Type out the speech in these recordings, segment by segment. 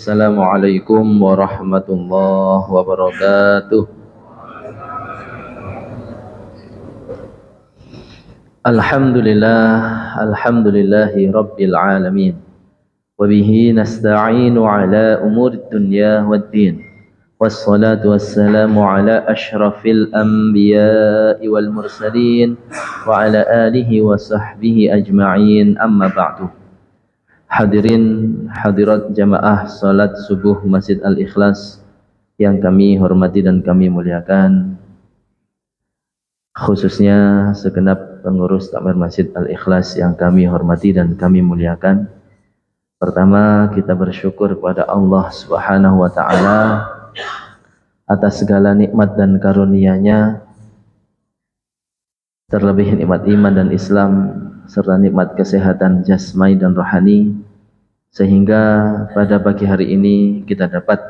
Assalamualaikum warahmatullahi wabarakatuh. Alhamdulillahi rabbil alamin. Wabihi nasta'inu ala umurid dunya waddin. Wassalatu wassalamu ala ashrafil anbiya'i wal mursalin wa ala alihi wa sahbihi ajma'in, amma ba'du. Hadirin hadirat jamaah salat subuh Masjid Al-Ikhlas yang kami hormati dan kami muliakan, khususnya segenap pengurus takmir Masjid Al-Ikhlas yang kami hormati dan kami muliakan. Pertama, kita bersyukur kepada Allah Subhanahu wa taala atas segala nikmat dan karunia-Nya, terlebih nikmat iman dan Islam serta nikmat kesehatan jasmani dan rohani, sehingga pada pagi hari ini kita dapat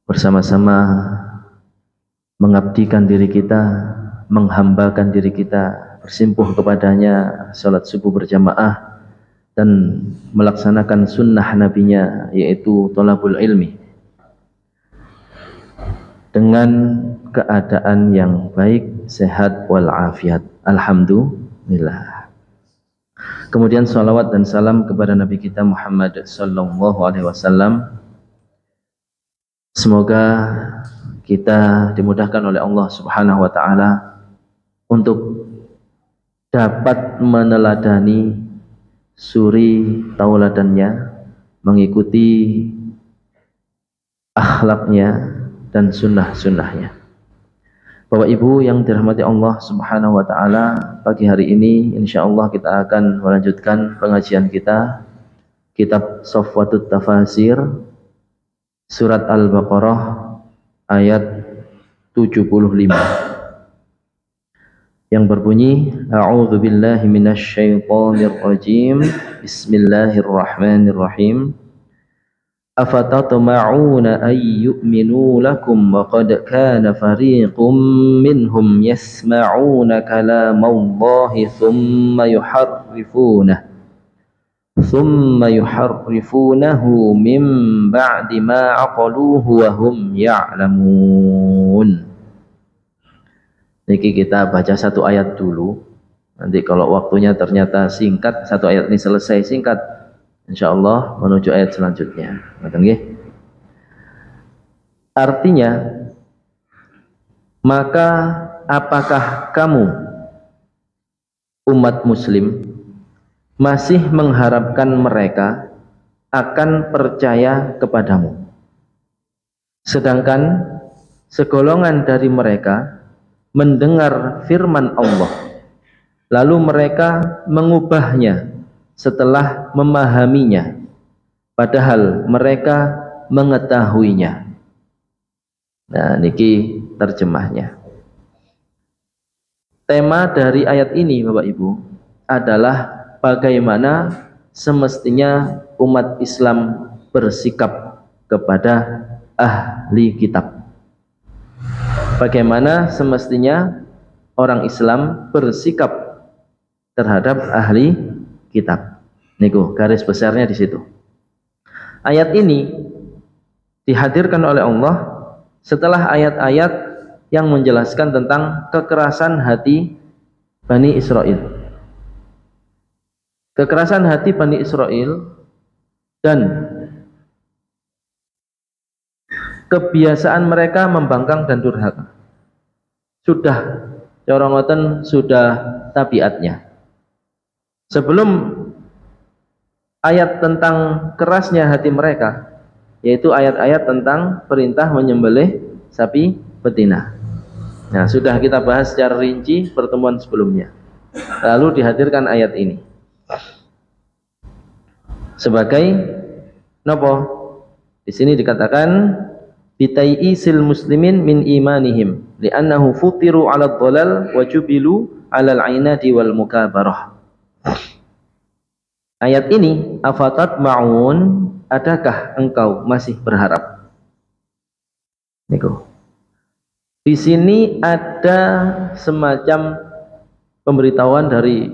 bersama-sama mengabdikan diri kita, menghambakan diri kita, bersimpuh kepadanya, salat subuh berjamaah dan melaksanakan sunnah nabinya, yaitu thalabul ilmi, dengan keadaan yang baik, sehat walafiat. Alhamdulillah. Kemudian salawat dan salam kepada Nabi kita Muhammad sallallahu alaihi wasallam. Semoga kita dimudahkan oleh Allah Subhanahu wa taala untuk dapat meneladani suri tauladannya, mengikuti akhlaknya dan sunnah-sunnahnya. Bapak Ibu yang dirahmati Allah Subhanahu wa taala, pagi hari ini insyaallah kita akan melanjutkan pengajian kita kitab Safwatut Tafasir, surat Al-Baqarah ayat 75 yang berbunyi, A'udzu billahi minasy syaithanir rajim. Bismillahirrahmanirrahim. Afatatma'una ay yu'minu lakum wa qad kana fariqum minhum yasma'una kalamallahi thumma yuharrifunahu min ba'di ma aqaluhu wa hum ya'lamun. Niki kita baca satu ayat dulu. Nanti kalau waktunya ternyata singkat, satu ayat ini selesai singkat, insyaallah menuju ayat selanjutnya. Artinya, maka apakah kamu umat muslim masih mengharapkan mereka akan percaya kepadamu, sedangkan segolongan dari mereka mendengar firman Allah lalu mereka mengubahnya setelah memahaminya, padahal mereka mengetahuinya. Nah, niki terjemahnya. Tema dari ayat ini Bapak Ibu adalah bagaimana semestinya umat Islam bersikap kepada ahli kitab. Bagaimana semestinya orang Islam bersikap terhadap ahli kitab. Niku garis besarnya di situ. Ayat ini dihadirkan oleh Allah setelah ayat-ayat yang menjelaskan tentang kekerasan hati Bani Israel. Kekerasan hati Bani Israel dan kebiasaan mereka membangkang dan durhaka. Sudah corongoten, sudah tabiatnya. Sebelum ayat tentang kerasnya hati mereka, yaitu ayat-ayat tentang perintah menyembelih sapi betina. Nah, sudah kita bahas secara rinci pertemuan sebelumnya. Lalu dihadirkan ayat ini sebagai nopo? Di sini dikatakan bitai'isil muslimin min imanihim li'annahu futiru 'ala dhalal wa jubilu 'ala al-'inadi wal mukabarah. Ayat ini, afatat ma'un, adakah engkau masih berharap? Niku. Di sini ada semacam pemberitahuan dari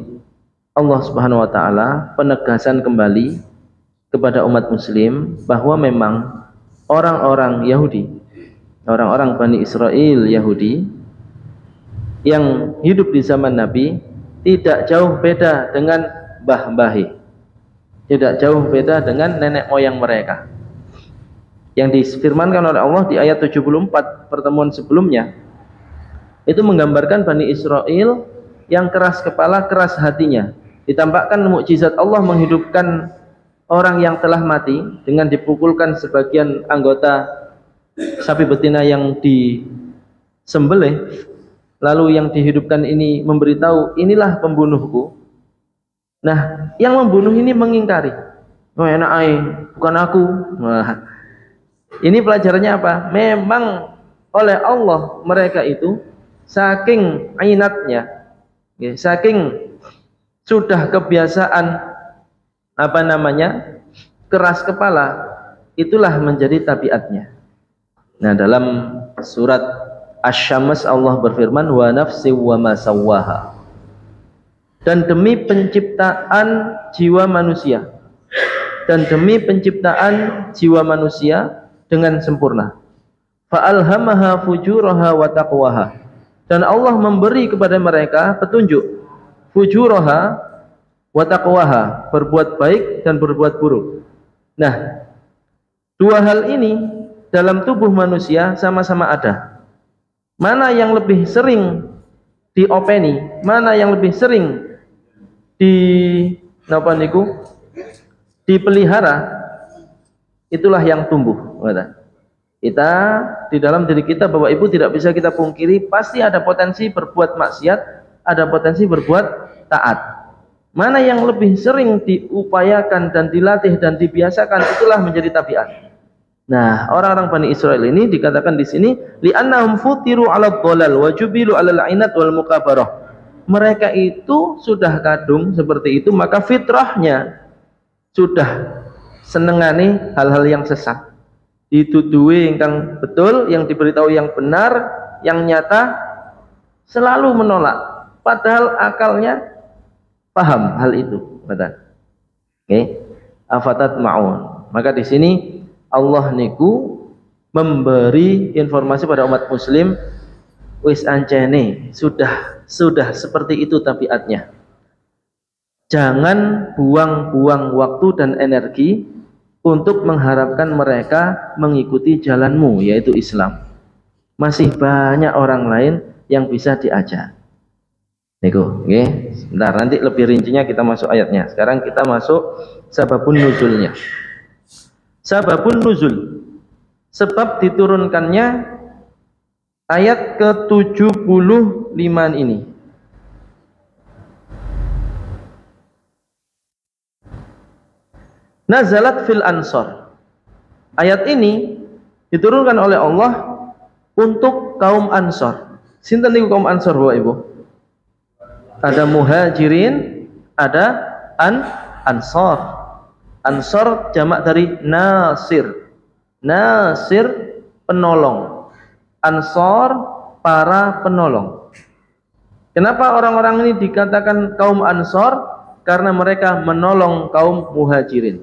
Allah Subhanahu wa taala, penegasan kembali kepada umat muslim bahwa memang orang-orang Yahudi, orang-orang Bani Israel Yahudi yang hidup di zaman Nabi tidak jauh beda dengan mbah-mbahe, tidak jauh beda dengan nenek moyang mereka. Yang difirmankan oleh Allah di ayat 74 pertemuan sebelumnya, itu menggambarkan Bani Israel yang keras kepala, keras hatinya. Ditampakkan mukjizat Allah menghidupkan orang yang telah mati dengan dipukulkan sebagian anggota sapi betina yang disembelih, lalu yang dihidupkan ini memberitahu, inilah pembunuhku. Nah, yang membunuh ini mengingkari, oh enak bukan aku. Nah, ini pelajarannya apa? Memang oleh Allah mereka itu saking ainatnya, saking sudah kebiasaan keras kepala, itulah menjadi tabiatnya. Nah, dalam surat Asy-Syams Allah berfirman, wa nafsi wa ma sawwaha, dan demi penciptaan jiwa manusia, dan demi penciptaan jiwa manusia dengan sempurna. Fa'alhamaha fujuraha wa taqwaha, dan Allah memberi kepada mereka petunjuk, fujuraha wa taqwaha, berbuat baik dan berbuat buruk. Nah, dua hal ini dalam tubuh manusia sama-sama ada. Mana yang lebih sering diopeni, mana yang lebih sering dipelihara, itulah yang tumbuh. Kita di dalam diri kita, Bapak Ibu, tidak bisa kita pungkiri, pasti ada potensi berbuat maksiat, ada potensi berbuat taat. Mana yang lebih sering diupayakan dan dilatih dan dibiasakan, itulah menjadi tabiat. Nah, orang-orang Bani Israel ini dikatakan di sini, li'annahum futiru 'ala dhalal wa jubilu 'ala al-'inat wal mukabarah. Mereka itu sudah kadung seperti itu, maka fitrahnya sudah senengani hal-hal yang sesat. Dituduhi yang betul, yang diberitahu yang benar, yang nyata, selalu menolak. Padahal akalnya paham hal itu. Betul. Oke. Afatat ma'un. Maka di sini Allah niku memberi informasi pada umat muslim, wis ancene sudah seperti itu tabiatnya. Jangan buang-buang waktu dan energi untuk mengharapkan mereka mengikuti jalanmu, yaitu Islam. Masih banyak orang lain yang bisa diajak. Niku, nggih. Sebentar, nanti lebih rincinya kita masuk ayatnya. Sekarang kita masuk sababun nuzulnya. Sababun nuzul, sebab diturunkannya ayat ke-75 ini. Nazalat fil Ansor. Ayat ini diturunkan oleh Allah untuk kaum Ansor. Sinten niku kaum Ansor, Bapak Ibu? Ada Muhajirin, ada Ansor. Ansor jamak dari Nasir. Nasir penolong. Ansor para penolong. Kenapa orang-orang ini dikatakan kaum Ansor? Karena mereka menolong kaum Muhajirin.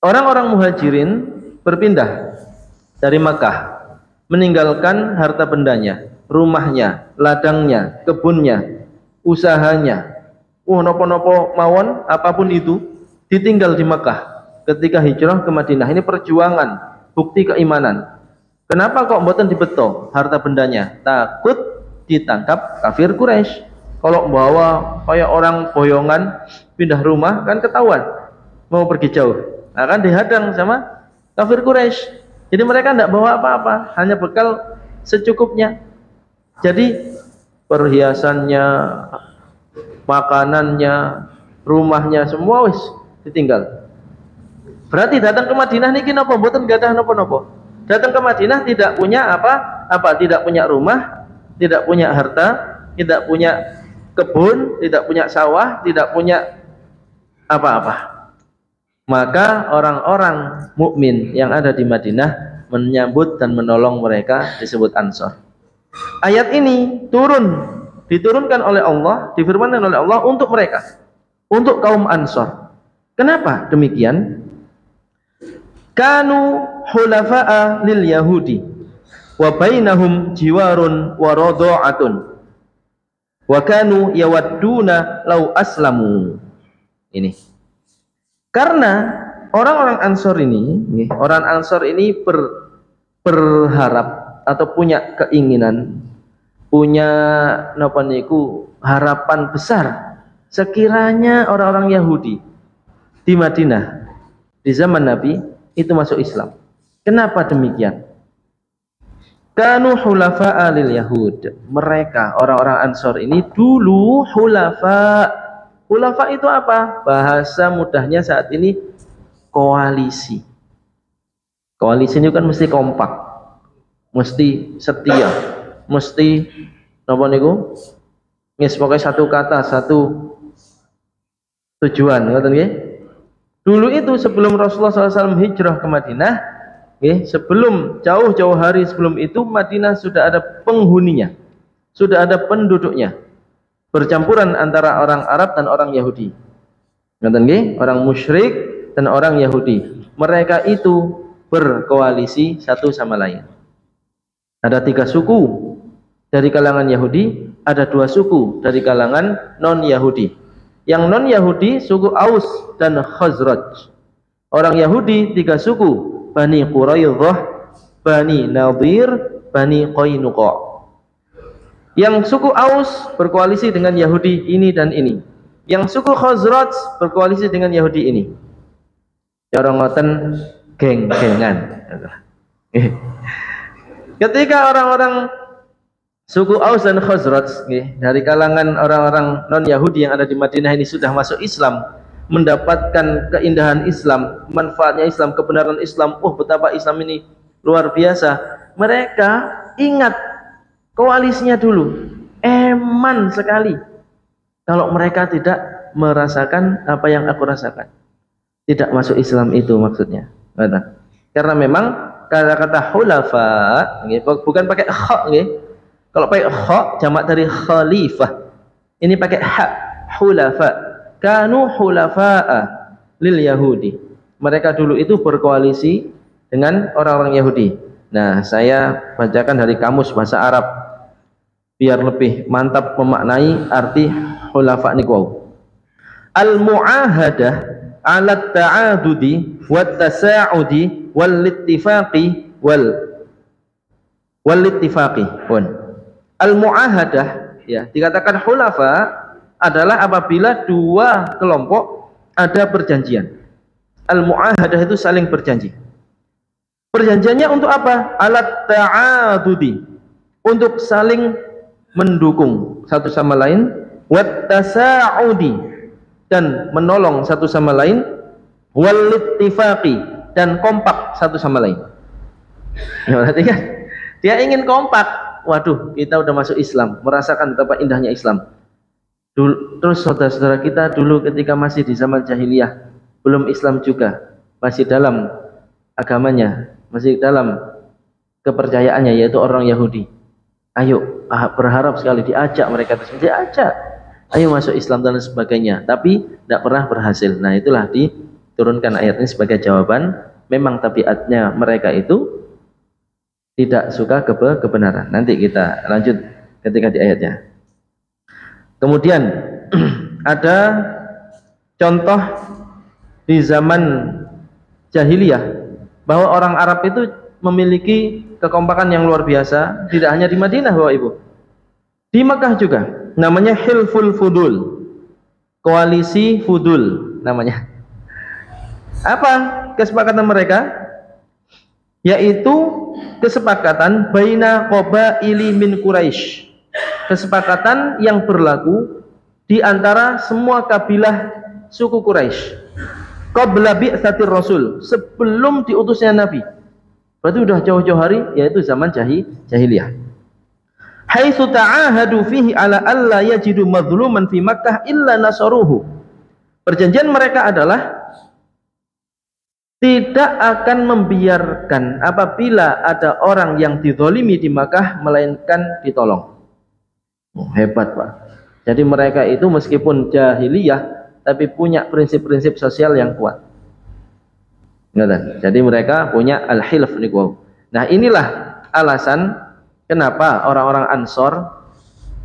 Orang-orang Muhajirin berpindah dari Makkah, meninggalkan harta bendanya, rumahnya, ladangnya, kebunnya, usahanya, nopo-nopo mawon, apapun itu, ditinggal di Makkah ketika hijrah ke Madinah. Ini perjuangan, bukti keimanan. Kenapa kok mboten dibeto harta bendanya? Takut ditangkap kafir Quraisy. Kalau bawa kayak orang boyongan pindah rumah kan ketahuan mau pergi jauh, akan dihadang sama kafir Quraisy. Jadi mereka tidak bawa apa-apa, hanya bekal secukupnya. Jadi perhiasannya, makanannya, rumahnya semua wis ditinggal. Berarti datang ke Madinah niki napa mboten gadah napa-napa. Datang ke Madinah tidak punya apa-apa, tidak punya rumah, tidak punya harta, tidak punya kebun, tidak punya sawah, tidak punya apa-apa. Maka orang-orang mukmin yang ada di Madinah menyambut dan menolong mereka, disebut Ansor. Ayat ini diturunkan oleh Allah, difirmankan oleh Allah untuk mereka, untuk kaum Ansor. Kenapa demikian? Kanu hulafa'a lil Yahudi wa bainahum jiwarun wa radha'atun wa kanu yawadduna law aslamu. Ini karena orang-orang Ansor ini, orang Ansor ini berharap atau punya keinginan, punya harapan besar sekiranya orang-orang Yahudi di Madinah di zaman Nabi itu masuk Islam. Kenapa demikian? Kanu hulafa'a lil Yahud. Mereka orang-orang Ansor ini dulu hulafa. Hulafa itu apa? Bahasa mudahnya saat ini koalisi. Koalisi ini kan mesti kompak, mesti setia, mesti napa niku? Nggih, pokoke satu kata, satu tujuan, ngoten nggih. Dulu itu sebelum Rasulullah SAW hijrah ke Madinah, sebelum jauh-jauh hari sebelum itu Madinah sudah ada penghuninya, sudah ada penduduknya, bercampuran antara orang Arab dan orang Yahudi. Ngoten nggih, orang musyrik dan orang Yahudi. Mereka itu berkoalisi satu sama lain. Ada 3 suku dari kalangan Yahudi, ada 2 suku dari kalangan non-Yahudi. Yang non-Yahudi suku Aus dan Khazraj. Orang Yahudi 3 suku, Bani Quraidah, Bani Nadir, Bani Qainuqa. Yang suku Aus berkoalisi dengan Yahudi ini dan ini. Yang suku Khazraj berkoalisi dengan Yahudi ini. Orang ngoten geng-gengan. Ketika orang-orang suku Aus dan Khazraj dari kalangan orang-orang non-Yahudi yang ada di Madinah ini sudah masuk Islam, mendapatkan keindahan Islam, manfaatnya Islam, kebenaran Islam, betapa Islam ini luar biasa. Mereka ingat koalisinya dulu, eman sekali kalau mereka tidak merasakan apa yang aku rasakan, tidak masuk Islam itu maksudnya. Karena memang kata-kata hulafa bukan pakai kha, kalau pakai kha jamak dari khalifah, ini pakai ha, hulafa. Kanu hulafa'a lil Yahudi. Mereka dulu itu berkoalisi dengan orang-orang Yahudi. Nah, saya bacakan dari kamus bahasa Arab biar lebih mantap memaknai arti hulafa niku. Al-mu'ahadah 'ala at-ta'adudi wat tasa'udi wal ittifaqi wal ittifaqi. Al-mu'ahadah ya, dikatakan hulafa adalah apabila 2 kelompok ada perjanjian. Al-mu'ahadah itu saling berjanji. Perjanjiannya untuk apa? Alat ta'adudi, untuk saling mendukung satu sama lain, wat tasa'udi, dan menolong satu sama lain, wal ittifaqi, dan kompak satu sama lain. Ya, berarti kan dia ingin kompak. Waduh, kita udah masuk Islam, merasakan betapa indahnya Islam. Terus saudara-saudara kita dulu ketika masih di zaman jahiliyah, belum Islam juga, masih dalam agamanya, masih dalam kepercayaannya, yaitu orang Yahudi. Ayo, berharap sekali diajak mereka, diajak, ayo masuk Islam dan sebagainya, tapi tidak pernah berhasil. Nah, itulah diturunkan ayat ini sebagai jawaban. Memang tabiatnya mereka itu tidak suka kebenaran. Nanti kita lanjut ketika di ayatnya. Kemudian ada contoh di zaman jahiliyah bahwa orang Arab itu memiliki kekompakan yang luar biasa, tidak hanya di Madinah Bapak Ibu, di Makkah juga. Namanya Hilful Fudul, koalisi Fudul namanya. Apa kesepakatan mereka? Yaitu kesepakatan baina qabaili min Quraisy, kesepakatan yang berlaku di antara semua kabilah suku Quraisy qabla bi'tsatir Rasul, sebelum diutusnya Nabi. Berarti udah jauh-jauh hari, yaitu zaman jahiliyah. Haitsu ta'ahadu fihi ala alla yajidu madhluman fi Makkah illa nasaruhu. Perjanjian mereka adalah tidak akan membiarkan apabila ada orang yang dizalimi di Makkah melainkan ditolong. Hebat Pak. Jadi mereka itu meskipun jahiliyah, tapi punya prinsip-prinsip sosial yang kuat. Jadi mereka punya al-hilf niku. Nah, inilah alasan kenapa orang-orang Ansor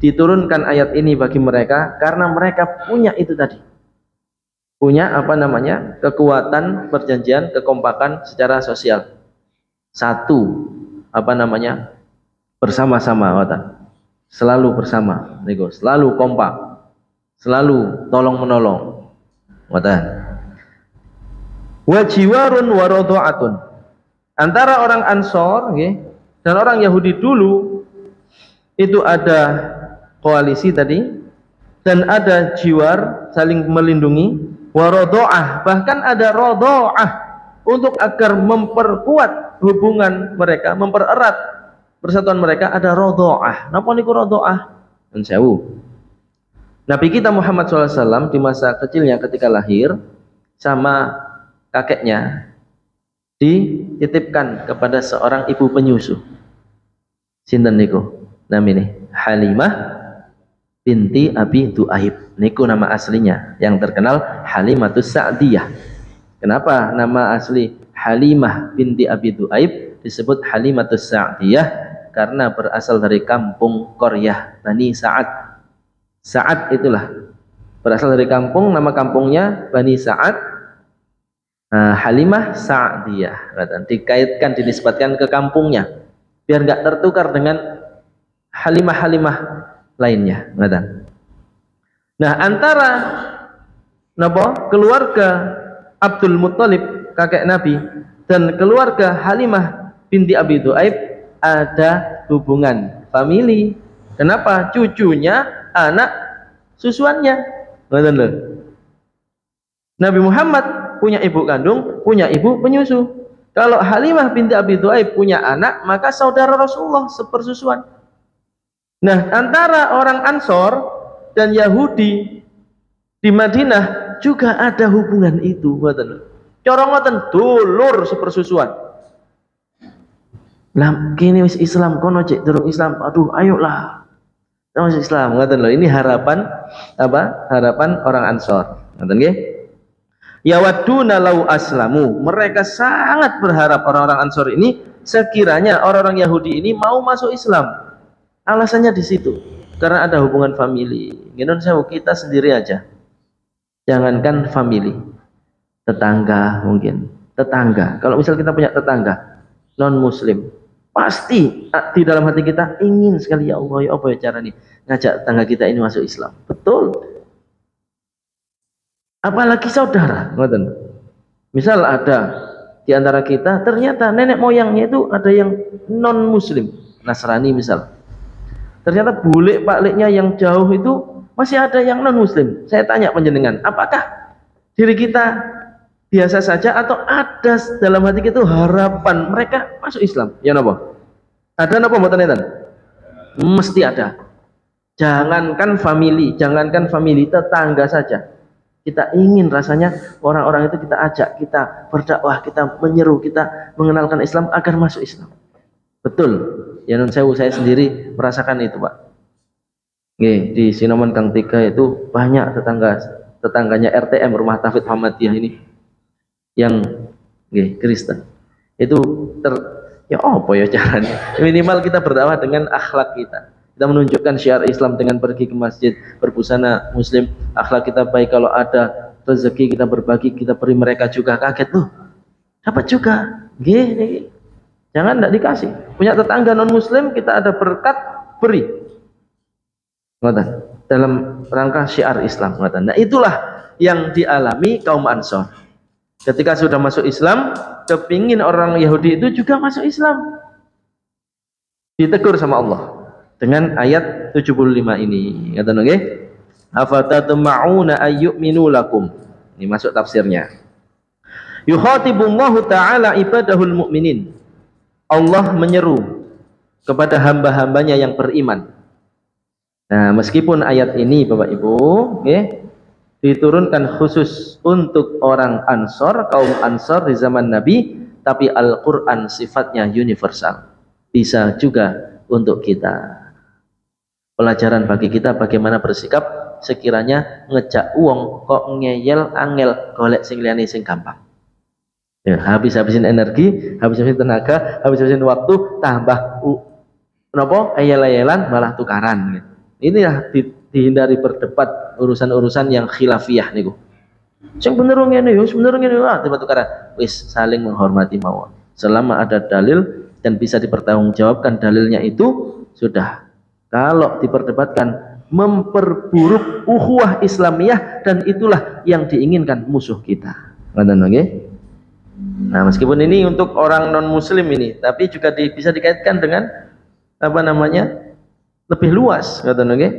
diturunkan ayat ini bagi mereka, karena mereka punya itu tadi. Punya kekuatan perjanjian, kekompakan secara sosial. Satu, bersama-sama, selalu bersama, niku, selalu kompak, selalu tolong-menolong. Wa jiwarun wa radha'atun. Antara orang Ansor dan orang Yahudi dulu itu ada koalisi tadi, dan ada jiwar, saling melindungi, wa radha'ah, bahkan ada radha'ah untuk agar memperkuat hubungan mereka, mempererat persatuan mereka, ada radha'ah. Napa niku radha'ah? Sewu. Nabi kita Muhammad SAW di masa kecilnya ketika lahir sama kakeknya dititipkan kepada seorang ibu penyusu. Sinten niku? Namine Halimah binti Abi Du'aib. Niku nama aslinya yang terkenal Halimatus Sa'diyah. Kenapa nama asli Halimah binti Abi Du'aib disebut Halimatus Sa'diyah? Karena berasal dari kampung Qaryah Bani Sa'ad. Sa'ad itulah berasal dari kampung, nama kampungnya Bani Sa'ad. Halimah Sa'diyah, dikaitkan, dinisbatkan ke kampungnya biar nggak tertukar dengan Halimah-Halimah lainnya. Nah, antara keluarga Abdul Muttalib kakek Nabi dan keluarga Halimah binti Abi Du'aib ada hubungan famili. Kenapa? Cucunya anak susuannya. Nabi Muhammad punya ibu kandung, punya ibu penyusu. Kalau Halimah binti Abi Du'aib punya anak, maka saudara Rasulullah sepersusuan. Nah, antara orang Ansor dan Yahudi di Madinah juga ada hubungan itu. Corong ngoten dulur sepersusuan. Lah kene wis Islam, kono cek durung Islam. Aduh, ayolah. Masuk Islam, ngoten lho. Ini harapan Harapan orang Ansor. Ngoten nggih? Yawadduna lau aslamu. Mereka sangat berharap orang-orang Ansor ini sekiranya orang-orang Yahudi ini mau masuk Islam. Alasannya di situ. Karena ada hubungan famili. Kita sendiri aja. Jangankan famili, tetangga mungkin. Tetangga. Kalau misal kita punya tetangga non Muslim, pasti di dalam hati kita ingin sekali, ya Allah, ya apa ya cara nih ngajak tetangga kita ini masuk Islam. Betul. Apalagi saudara, ngoten. Misal ada di antara kita ternyata nenek moyangnya itu ada yang non Muslim, Nasrani misal. Ternyata bule pakliknya yang jauh itu masih ada yang non Muslim. Saya tanya panjenengan, apakah diri kita biasa saja atau ada dalam hati kita harapan mereka masuk Islam? Ya napa? Ada napa mboten enten? Mesti ada. Jangankan famili, tetangga saja. Kita ingin rasanya orang-orang itu kita ajak, kita berdakwah, kita menyeru, kita mengenalkan Islam agar masuk Islam. Betul. Ya nun sewu, saya sendiri merasakan itu, Pak. Nggih, di Sinoman Gang 3 itu banyak tetangganya RTM Rumah Tauhid Muhammadiyah ini yang Kristen. Itu ya apa ya caranya? Minimal kita berdakwah dengan akhlak kita. Kita menunjukkan syiar Islam dengan pergi ke masjid, berbusana muslim, akhlak kita baik. Kalau ada rezeki kita berbagi, kita beri mereka juga. Kaget loh, dapat juga. Gini, jangan tidak dikasih. Punya tetangga non muslim, kita ada berkat, beri. Dalam rangka syiar Islam. Nah, itulah yang dialami kaum Ansor. Ketika sudah masuk Islam, kepingin orang Yahudi itu juga masuk Islam. Ditegur sama Allah dengan ayat 75 ini. Kata nggih, afatatma'una ayyuminu lakum. Ini masuk tafsirnya. Yukhatibullahu ta'ala ibadahul mu'minin. Allah menyeru kepada hamba-hambanya yang beriman. Nah, meskipun ayat ini Bapak Ibu, diturunkan khusus untuk orang Ansor, kaum Ansor di zaman Nabi, tapi Al-Quran sifatnya universal. Bisa juga untuk kita. Pelajaran bagi kita bagaimana bersikap sekiranya ngejak uang kok ngeyel angel golek sing liyane sing gampang. Ya, habis-habisin energi, habis-habisin tenaga, habis-habisin waktu, tambah napa eyel-eyelan malah tukaran gitu. Inilah dihindari berdebat urusan-urusan yang khilafiyah niku. Sing bener ngene yo, bener ngene tiba tukaran. Wis saling menghormati mawon. Selama ada dalil dan bisa dipertanggungjawabkan dalilnya itu sudah. Kalau diperdebatkan memperburuk ukhuwah Islamiyah dan itulah yang diinginkan musuh kita. Ngoten nggih? Nah, meskipun ini untuk orang non muslim ini, tapi juga bisa dikaitkan dengan apa namanya? Lebih luas, ngoten nggih?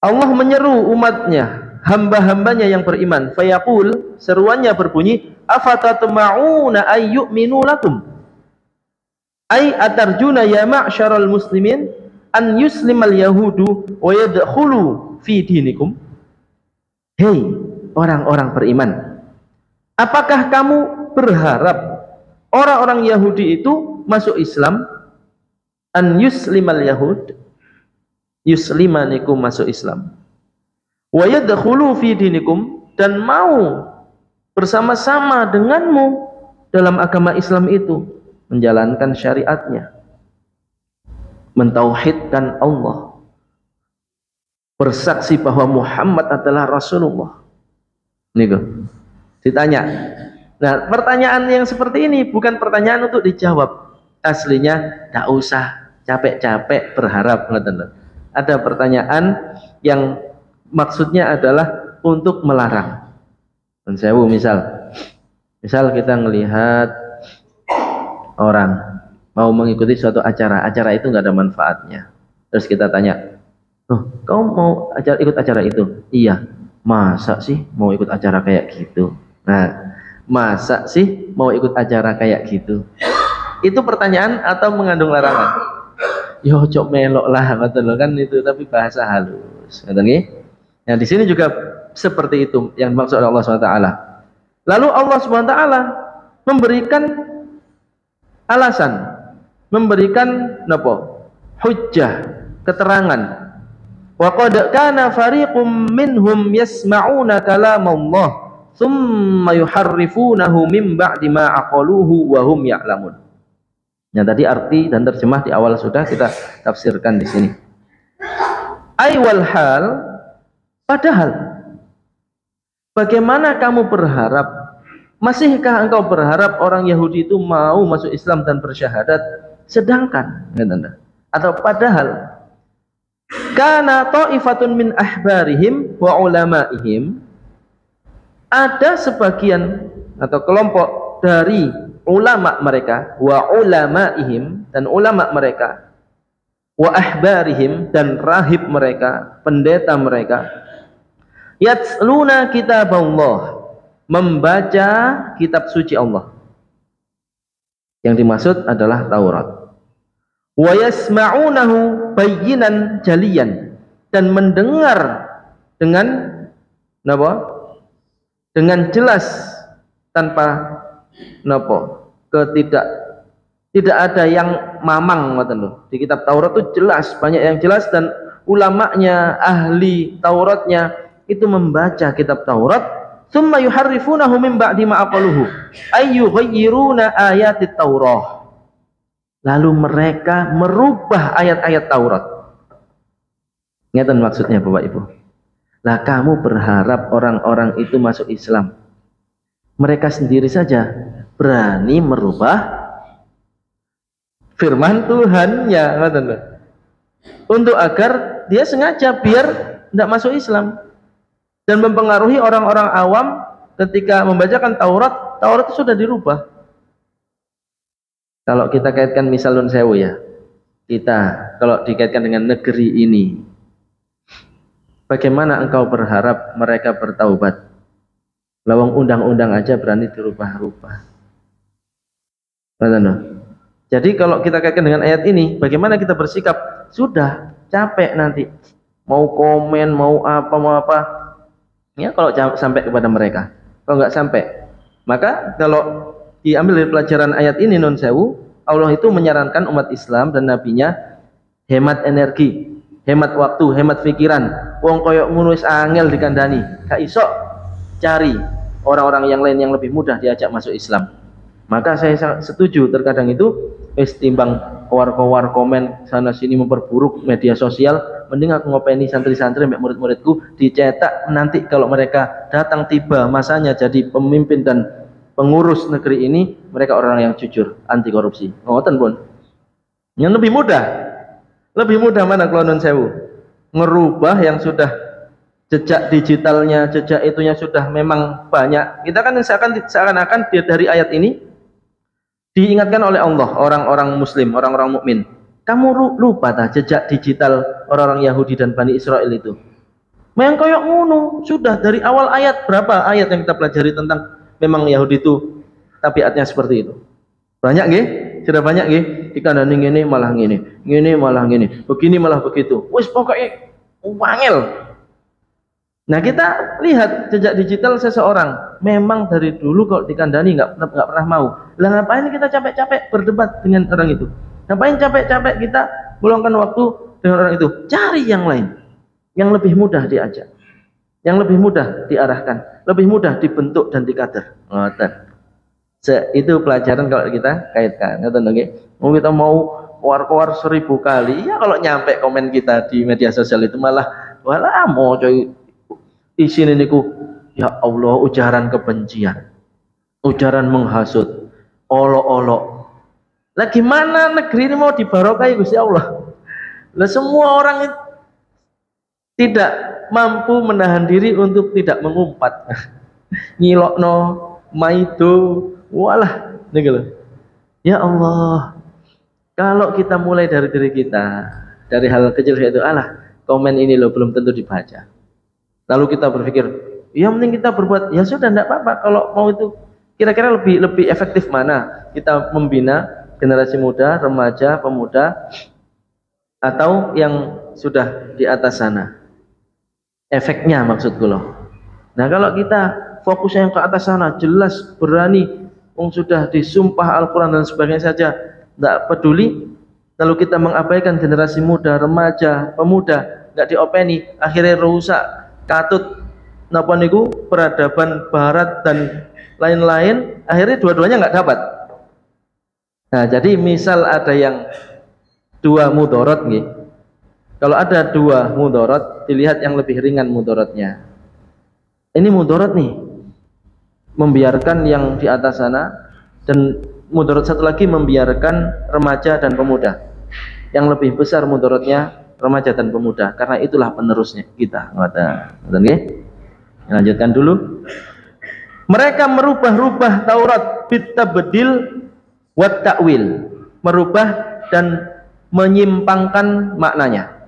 Allah menyeru umatnya, hamba-hambanya yang beriman, fayaqul, seruannya berbunyi, afatatma'una ay yu'minu lakum? Ay atarjuna ya ma'syaral muslimin an yuslimal yahudu wa yadkhulu fi dinikum. Hei orang-orang beriman, apakah kamu berharap orang-orang Yahudi itu masuk Islam? An yuslimal yahud, yuslimanikum masuk Islam, wa yadkhulu fi dinikum, dan mau bersama-sama denganmu dalam agama Islam itu, menjalankan syariatnya, mentauhidkan Allah, bersaksi bahwa Muhammad adalah Rasulullah. Niku ditanya. Nah, pertanyaan yang seperti ini bukan pertanyaan untuk dijawab. Aslinya tidak usah capek-capek berharap. Ada pertanyaan yang maksudnya adalah untuk melarang. Dan sewu misal kita melihat orang mau mengikuti suatu acara itu nggak ada manfaatnya. Terus kita tanya, oh, kau mau ikut acara itu? Iya. Masa sih mau ikut acara kayak gitu? Nah, masa sih mau ikut acara kayak gitu? Itu pertanyaan atau mengandung larangan? Yo cok melok lah, betul kan itu, tapi bahasa halus. Nah, di sini juga seperti itu yang dimaksud Allah SWT. Lalu Allah SWT memberikan alasan, memberikan hujjah, keterangan. Wa qad kana fariqum minhum yasma'una kalamallah thumma yuharrifunahu min ba'di ma aqaluhu wa hum ya'lamun. Yang tadi arti dan terjemah di awal sudah kita tafsirkan di sini. Ai wal hal, padahal bagaimana kamu berharap, masihkah engkau berharap orang Yahudi itu mau masuk Islam dan bersyahadat, sedangkan atau padahal kana ta'ifatun min ahbarihim wa ulamaihim, ada sebagian atau kelompok dari ulama mereka, wa ulamaihim, dan ulama mereka, wa ahbarihim, dan rahib mereka, pendeta mereka, yatsluna kitab Allah, membaca kitab suci Allah. Yang dimaksud adalah Taurat. Wa yasma'unahu bayyinan jaliyan, dan mendengar dengan dengan jelas, tanpa tidak ada yang mamang. Di kitab Taurat itu jelas, banyak yang jelas, dan ulamanya, ahli Tauratnya itu membaca kitab Taurat. Tsumma yuharrifunahu min ba'di ma aqaluhu ay yughayyiruna ayatit Taurah, lalu mereka merubah ayat-ayat Taurat. Ngeten maksudnya Bapak Ibu. Lah kamu berharap orang-orang itu masuk Islam, mereka sendiri saja berani merubah firman Tuhannya, untuk agar dia sengaja biar tidak masuk Islam dan mempengaruhi orang-orang awam. Ketika membacakan Taurat itu sudah dirubah. Kalau kita kaitkan misal nun sewu ya, kita kalau dikaitkan dengan negeri ini, bagaimana engkau berharap mereka bertaubat? Lawang undang-undang aja berani dirubah-rubah. Jadi kalau kita kaitkan dengan ayat ini, bagaimana kita bersikap? Sudah capek nanti, mau komen, mau apa, ya kalau sampai kepada mereka. Kalau nggak sampai, maka kalau diambil dari pelajaran ayat ini non sewu, Allah itu menyarankan umat Islam dan nabinya hemat energi, hemat waktu, hemat pikiran, wong koyok ngono wis angel dikandani, gak iso cari orang-orang yang lain yang lebih mudah diajak masuk Islam. Maka saya setuju terkadang itu wis timbang kowar-kowar komen sana sini memperburuk media sosial, mending aku ngopeni santri-santri mbek murid-muridku dicetak nanti kalau mereka datang tiba masanya jadi pemimpin dan pengurus negeri ini, mereka orang yang jujur, anti korupsi. Ngoten pun. Yang lebih mudah mana kalau non sewu? Ngerubah yang sudah jejak digitalnya, jejak itunya sudah memang banyak. Kita kan seakan-akan dari ayat ini diingatkan oleh Allah orang-orang muslim, orang-orang mukmin. Kamu lupa tak jejak digital orang-orang Yahudi dan Bani Israel itu? Memang koyok ngono, sudah dari awal ayat berapa ayat yang kita pelajari tentang memang Yahudi itu tabiatnya seperti itu. Banyak nggih? Sudah banyak nggih? Dikandani ngene malah ngene, ngene malah ngene, begini malah begitu. Wis pokoknya wangel. Nah, kita lihat jejak digital seseorang, memang dari dulu kalau dikandani nggak pernah mau. Lah ngapain kita capek-capek berdebat dengan orang itu? Ngapain capek-capek kita meluangkan waktu dengan orang itu? Cari yang lain, yang lebih mudah diajak, yang lebih mudah diarahkan, lebih mudah dibentuk dan dikader. Ngoten. Itu pelajaran kalau kita kaitkan. Ngoten nggih. Mau kita mau keluar 1000 kali, ya kalau nyampe komen kita di media sosial itu malah mau coy isine niku ya Allah ujaran kebencian, ujaran menghasut, olok-olok. Lah gimana negeri ini mau dibarokahi Gusti Allah? Lah semua orang itu tidak mampu menahan diri untuk tidak mengumpat. Ngilokno, maido, walah niku lho. Ya Allah, kalau kita mulai dari diri kita, dari hal kecil itu, komen ini loh belum tentu dibaca. Lalu kita berpikir, ya mending kita berbuat, ya sudah tidak apa-apa. Kalau mau itu kira-kira lebih efektif mana? Kita membina generasi muda, remaja, pemuda, atau yang sudah di atas sana. Efeknya maksudku loh. Nah kalau kita fokusnya yang ke atas sana, jelas, berani, sudah disumpah Al-Quran dan sebagainya saja, tidak peduli, lalu kita mengabaikan generasi muda, remaja, pemuda, nggak diopeni, akhirnya rusak, katut napa niku peradaban barat dan lain-lain, akhirnya dua-duanya nggak dapat. Nah jadi misal ada yang dua mudorot nih, kalau ada dua mudorot dilihat yang lebih ringan mudorotnya. Ini mudorot nih, membiarkan yang di atas sana, dan mudorot satu lagi membiarkan remaja dan pemuda. Yang lebih besar mudorotnya remaja dan pemuda, karena itulah penerusnya kita. Lanjutkan dulu. Mereka merubah-rubah Taurat bitabdil wat ta'wil, merubah dan menyimpangkan maknanya,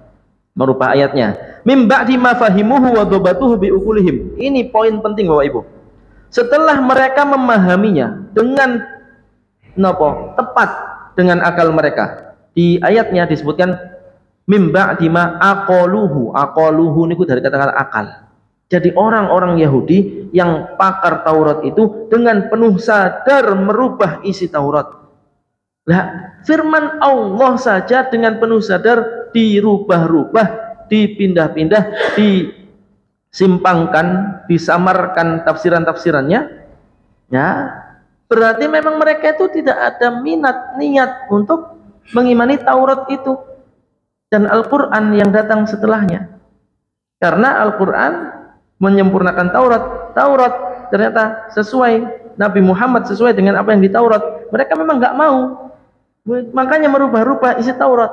merubah ayatnya. Mim ba'di ma fahimuhu wa dhabatuhu bi uqulihim. Ini poin penting Bapak Ibu. Setelah mereka memahaminya dengan tepat dengan akal mereka. Di ayatnya disebutkan mim ba'di ma aqaluhu. Aqaluhu niku dari kata-kata akal. Jadi orang-orang Yahudi yang pakar Taurat itu dengan penuh sadar merubah isi Taurat. Lah, firman Allah saja dengan penuh sadar dirubah-rubah, dipindah-pindah, disimpangkan, disamarkan tafsiran-tafsirannya. Ya, berarti memang mereka itu tidak ada niat untuk mengimani Taurat itu dan Al-Quran yang datang setelahnya. Karena Al-Quran menyempurnakan Taurat ternyata sesuai, Nabi Muhammad sesuai dengan apa yang di Taurat. Mereka memang nggak mau, makanya merubah-rubah isi Taurat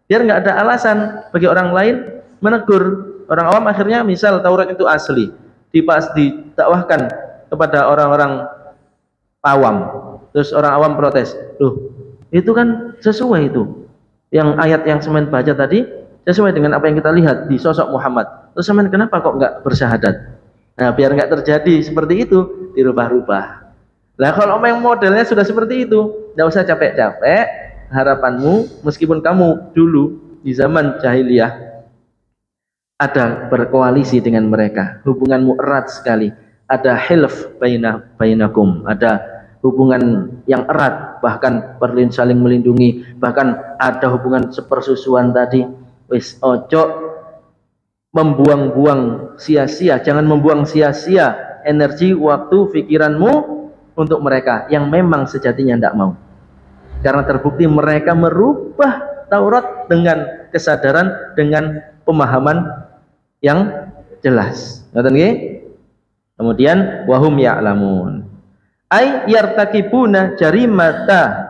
biar nggak ada alasan bagi orang lain menegur. Orang awam akhirnya misal Taurat itu asli, didakwahkan kepada orang-orang awam, terus orang awam protes, loh itu kan sesuai itu yang ayat yang semen baca tadi, sesuai dengan apa yang kita lihat di sosok Muhammad, terus semen kenapa kok nggak bersyahadat? Nah biar nggak terjadi seperti itu, dirubah-rubah. Nah kalau memang modelnya sudah seperti itu, nggak usah capek-capek. Harapanmu meskipun kamu dulu di zaman jahiliyah ada berkoalisi dengan mereka, hubunganmu erat sekali, ada hilf bainakum, ada hubungan yang erat, bahkan saling melindungi, bahkan ada hubungan sepersusuan tadi. Wis ojo membuang-buang sia-sia, jangan membuang sia-sia energi, waktu, pikiranmu untuk mereka yang memang sejatinya tidak mau. Karena terbukti mereka merubah Taurat dengan kesadaran, dengan pemahaman yang jelas. Ngerti nggih? Kemudian wahum ya'lamun. Ay yartakibuna jarimata.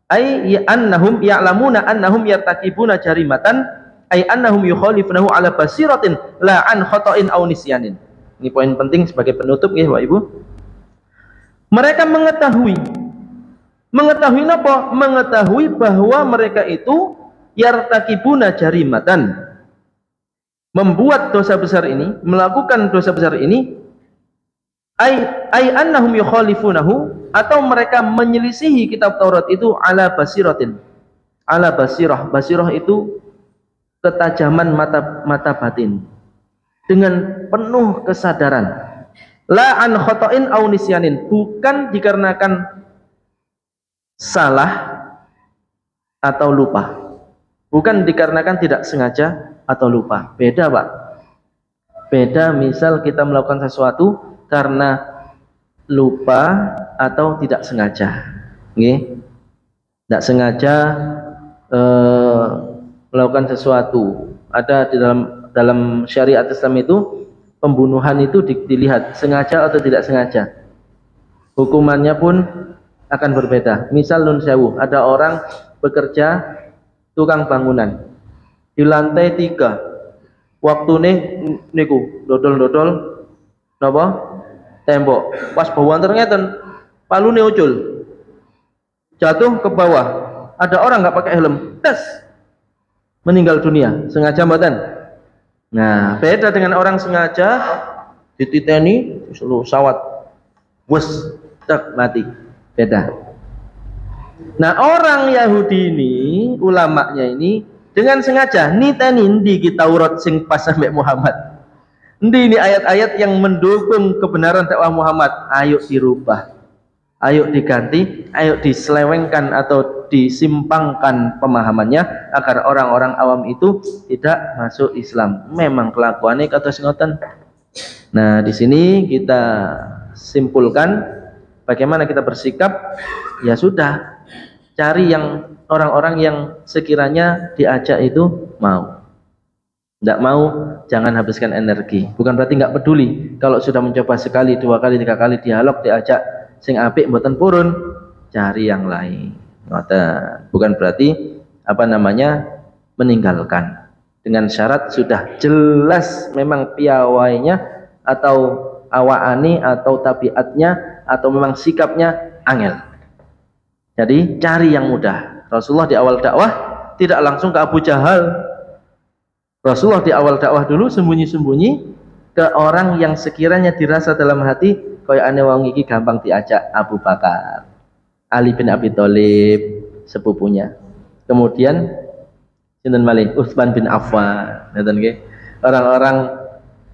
Ay annahum ya'lamuna annahum yartakibuna jarimatan. Ay annahum yukhalifunahu ala basiratin la an khata'in aw nisyanin. Ini poin penting sebagai penutup nggih Bapak Ibu. Mereka mengetahui apa? Mengetahui bahwa mereka itu yartakibuna jarimatan, membuat dosa besar ini, melakukan dosa besar ini, ay annahum yukhalifunahu, atau mereka menyelisihi kitab Taurat itu ala basiratin, ala basirah. Basirah itu ketajaman mata batin, dengan penuh kesadaran. La an khata'in aw nisyanin, bukan dikarenakan salah atau lupa, bukan dikarenakan tidak sengaja atau lupa. Beda Pak, beda. Misal kita melakukan sesuatu karena lupa atau tidak sengaja, tidak sengaja melakukan sesuatu. Ada di dalam syariat Islam itu pembunuhan itu dilihat sengaja atau tidak sengaja, hukumannya pun akan berbeda. Misal nun sewu, ada orang bekerja tukang bangunan di lantai 3, waktu niku dodol napa tembok, pas bawaan ternyata palune ucul jatuh ke bawah, ada orang nggak pakai helm, tes meninggal dunia. Sengaja mboten? Nah, beda dengan orang sengaja dititeni seluruh sawat wes tak mati. Beda. Nah, orang Yahudi ini, ulamanya ini dengan sengaja niteni di Taurat sing pas sampai Muhammad. Ini ayat-ayat yang mendukung kebenaran dakwah Muhammad. Ayo dirubah, ayo diganti, ayo diselewengkan atau disimpangkan pemahamannya agar orang-orang awam itu tidak masuk Islam. Memang kelakuannya kata ngoten. Nah, di sini kita simpulkan bagaimana kita bersikap. Ya sudah, cari yang orang-orang yang sekiranya diajak itu mau. Tidak mau, jangan habiskan energi. Bukan berarti nggak peduli. Kalau sudah mencoba sekali, 2 kali, 3 kali dialog, diajak sing apik mboten purun, cari yang lain. Bukan berarti meninggalkan. Dengan syarat sudah jelas memang piawainya atau awaani atau tabiatnya atau memang sikapnya angel. Jadi cari yang mudah. Rasulullah di awal dakwah tidak langsung ke Abu Jahal. Rasulullah di awal dakwah dulu sembunyi-sembunyi ke orang yang sekiranya dirasa dalam hati kaya ane wong iki gampang diajak. Abu Bakar, Ali bin Abi Thalib sepupunya. Kemudian sinten malih? Utsman bin Affan, ngoten nggih. Orang-orang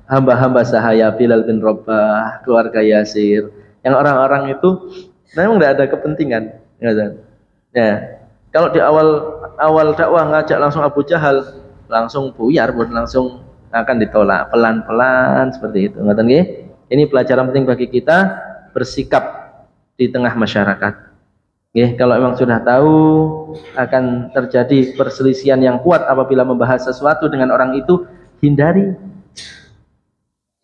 hamba-hamba sahaya, Bilal bin Rabah, keluarga Yasir, yang orang-orang itu memang tidak ada kepentingan. Ya, kalau di awal dakwah ngajak langsung Abu Jahal, langsung buyar, langsung akan ditolak pelan-pelan seperti itu. Ini pelajaran penting bagi kita bersikap di tengah masyarakat. Kalau memang sudah tahu akan terjadi perselisihan yang kuat apabila membahas sesuatu dengan orang itu, hindari.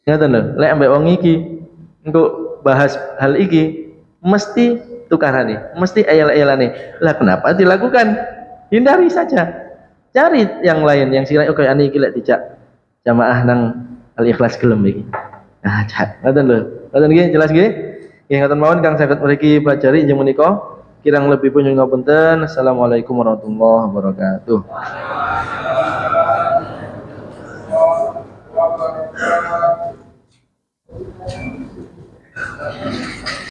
Lek ambek wong iki untuk bahas hal iki mesti tukarane, mesti ayal-ayalane. Lah kenapa dilakukan? Hindari saja. Cari yang lain yang sira oke ani iki lek dijak jamaah nang Al-Ikhlas gelem iki. Ah, ngoten lho. Ngoten nggih, jelas nggih? Nggih ngoten mawon kang saged mriki pelajari injing menika. Kirang lebih pun nyuwun ngapunten. Assalamualaikum warahmatullahi wabarakatuh.